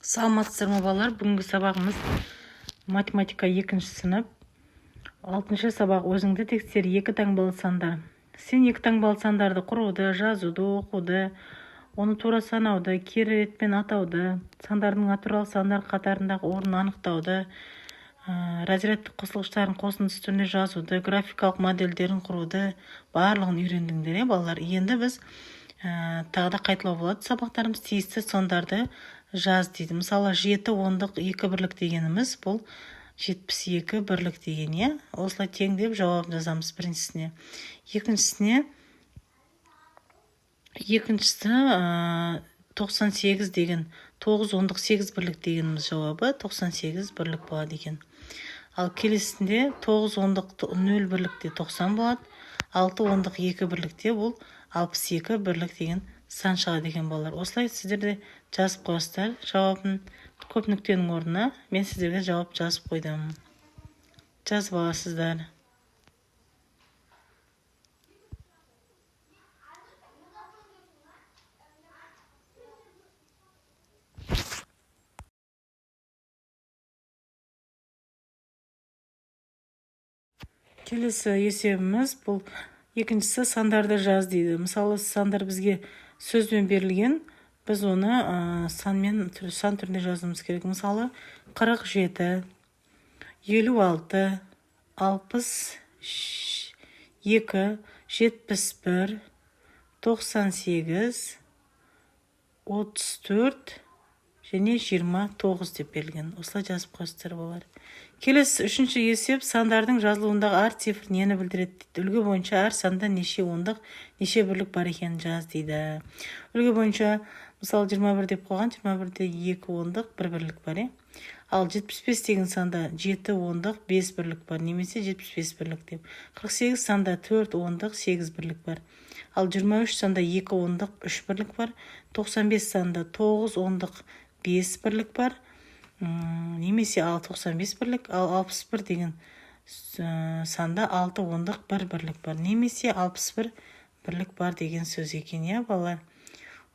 Саламатсыздар ма балалар? Бүгінгі сабағымыз математика 2 сынып. 6 сабақ өзіңді текстер 2 таңбалы сандар. Сен 2 таңбалы сандарды құруды, жазуды, оқуды, оны тура санауды, кері ретпен атауды, сандардың натурал сандар қатарындағы орнын анықтауды, разрядтық қосылғыштардың қосындысы түрінде жазуды, графикалық модельдерін құруды барлығын үйрендіңдер, балалар. Енді біз тағы да қайталау болады сабақтарымыз. Тиісті сондарды жаз дейді. Мысалы 7 ондық 2 бірлік дегеніміз бұл 72 бірлік деген, осылай теңдеп жауап жазамыз біріншісіне. Екіншісі 98 деген 9 ондық 8 бірлік дегеніміз жауабы 98 бірлік болады екен. Ал келесінде 9 ондық 0 бірлікте 90 болады. 6 ондық 2 бірлікте бұл 62 бірлік деген сан шығады екен, балалар. Осылай сіздерде жазып қойсыздар жауабын. Көп нүктенің орнына мен сіздерге жауап жазып қойдым. Жазып аласыздар. Келесі есебіміз бұл екіншісі сандарды жаз дейді. Мысалы сандар бізге сөзбен берілген, біз оны сан түрінде жазуымыз керек. Мысалы 47, 56, 62, 71, 98, 34 және 29 деп берілген. Осылай жазып қойсыздар болар. Келесі үшінші есеп сандардың жазылуындағы әр цифр нені білдіреді дейді. Үлгі бойынша әр санда неше ондық, неше бірлік бар екенін жаз дейді. Үлгі бойынша мысалы 21 деп қойған, 21-де 2 ондық 1 бірлік бар. Ал 75 деген санда 7 ондық 5 бірлік бар, немесе 75 бірлік деп. 48 санда 4 ондық 8 бірлік бар. Ал 23 санда 2 ондық 3 бірлік бар. 95 санда 9 ондық 5 бірлік бар, немесе 95 бірлік. Ал 61 деген санда 6 ондық 1 бірлік бар, немесе 61 бірлік бар деген сөз екен, балалар.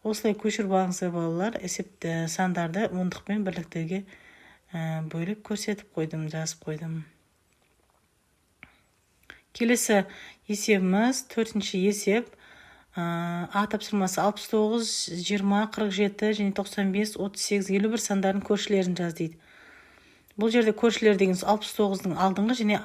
Осылай көшіріп алыңыздар, балалар. Есепті сандарды ондық пен бірліктерге бөліп көрсетіп қойдым, жазып қойдым. Келесі есебіміз төртінші есеп. А тапсырмасы 69, 20, 47 және 95, 38, 51 сандардың көршілерін жаз дейді. Бұл жерде көршілер деген 69-дың алдыңғы және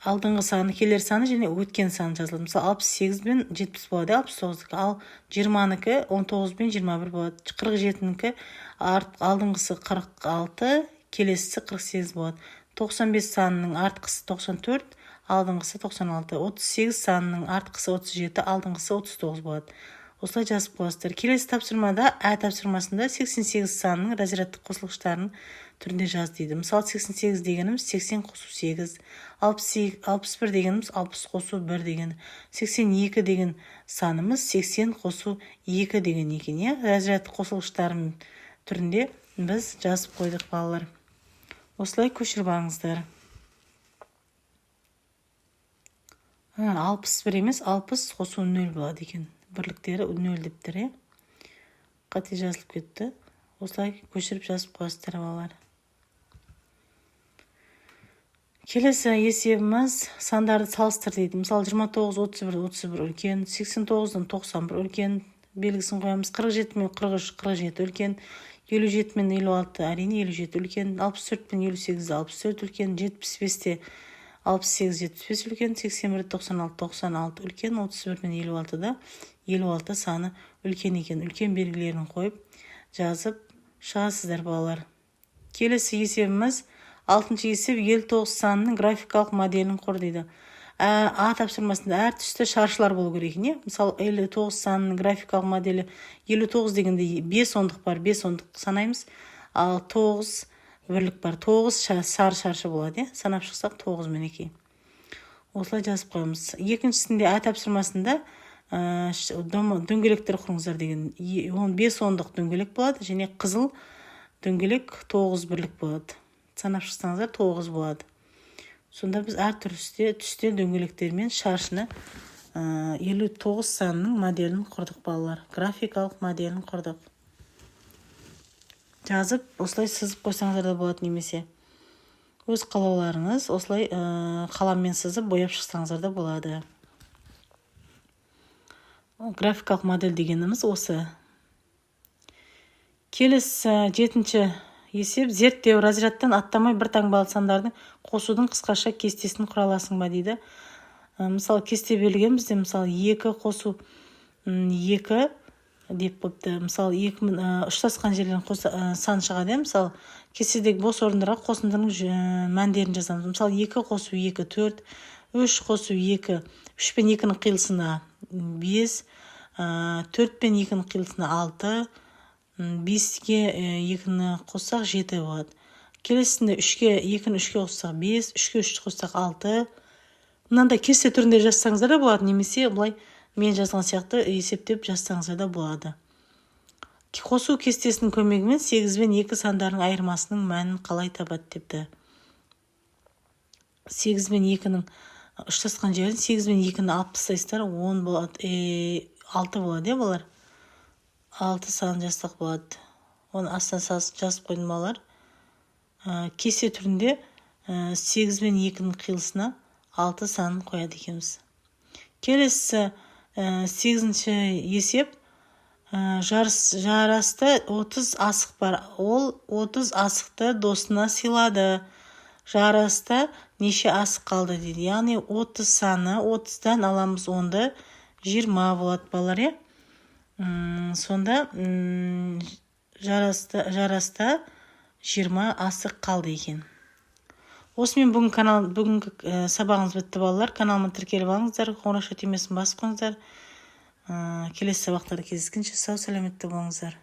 алдыңғы саны, келер саны және өткен саны жазылады. Мысалы 68 бен 70 болады, 69-дікі. Ал 20-нікі 19 бен 21 болады. 47-нікі алдыңғысы 46, келесісі 48 болады. 95 санының артқысы 94, алдыңғысы 96. 38 санының артқысы 37, алдыңғысы 39 болады. Осылай жазып қойсыздар. Келесі тапсырмада тапсырмасында 88 санының разрядтық қосылғыштарын түрінде жаз дейді. Мысалы 88 дегеніміз 80 қосу 8, 61 дегеніміз 60 қосу 1 деген, 82 деген санымыз 80 қосу 2 деген екен. Разрядтық қосылғыштарын түрінде біз жазып қойдық, балалар. Осылай көшіріп алыңыздар. 61 емес, 60 қосу 0 болады екен. Бірліктері 0 дептір. Қате жазылып кетті. Осылай көшіріп жазып қойсыздар, балалар. Келесі есебіміз сандарды салыстыр дейді. Мысалы 29, 31 үлкен, 89-дан 91 үлкен, белгісін қоямыз. 47 мен 43, 47 үлкен, 57 мен 56, әрине 57 үлкен, 64 мен 58, 64 үлкен, 75-те 68, 75 үлкен, 81, 96, 96 үлкен, 31 мен 56-да 56 саны үлкен екен. Үлкен белгілерін қойып жазып шығасыздар, балалар. Келесі есебіміз 6-шы есеп 59 санының графикалық моделін құр дейді. А тапсырмасында әр түсті шаршылар болу керек, Мысалы 59 санының графикалық моделі 59 дегенде 5 ондық бар, 5 ондық санаймыз. Ал 9 бірлік бар, 9 сары шаршы болады, санап шықсақ 9 мінекей. Осылай жазып қойымыз. Екіншісінде тапсырмасында дөңгелектер құрыңыздар деген. 5 ондық дөңгелек болады, және қызыл дөңгелек 9 бірлік болады. Санап шықсаңыздар 9 болады. Сонда біз әр түсте дөңгелектермен шаршыны 59 санының моделін құрдық, балалар. Графикалық моделін құрдық. жазып осылай сызып қойсаңыздар да болады, немесе өз қалауларыңыз осылай қаламмен сызып бояп шықсаңыздар да болады. Графикалық модель дегеніміз осы. Келесі 7-ші есеп: зерттеу. Разрядтан аттамай бір таңбалы сандардың қосудың қысқаша кестесін құраласың ба дейді. Мысалы, кесте берілген бізде, мысалы 2 қосу 2 деп қойыпты. Мысалы, ұштасқан жерлерін сан шығады. Мысалы, кестедегі бос орындарға қосындының мәндерін жазамыз. Мысалы, 2 қосу 2 4, 3 қосу 2, 3 пен 2-ның қиылысына 5, 4 пен 2-ның қиылысына 6, 5-ге 2-ні қоссақ 7 болады. Келесінде 3-ге 2-ні 3-ге қоссақ 5, 3-ге 3 қоссақ 6. Мынандай кесте түрінде жазсаңыздар да болады, немесе былай мен жазған сияқты есептеп жазсаңыздар да болады. Қосу кестесінің көмегімен 8 бен 2 сандарының айырмасының мәнін қалай табады депті. 8 бен 2-ның ұштасқан жерін 8 бен 2-ні алып тастайсыздар, 10 болады, 6 болады, балалар. 6 сан жазсақ болады. Оны астан жазып қойдым, балалар. Кесте түрінде 8 бен 2-ның қиылысына 6 санын қояды екенбіз. Келесі 8-ші есеп: жараста 30 асық бар. Ол 30 асықты досына сыйлады. Жараста неше асық қалды дейді. Яғни 30 саны, 30-дан аламыз 10-ды, 20 болады, балалар. Сонда жараста 20 асық қалды екен. Осымен бүгінгі сабағыңыз бітті, балалар. Каналыма тіркеліп алыңыздар, қоңырау түймесін басып қойыңыздар. Келесі сабақтарда кездескенше сау саламатта болыңыздар.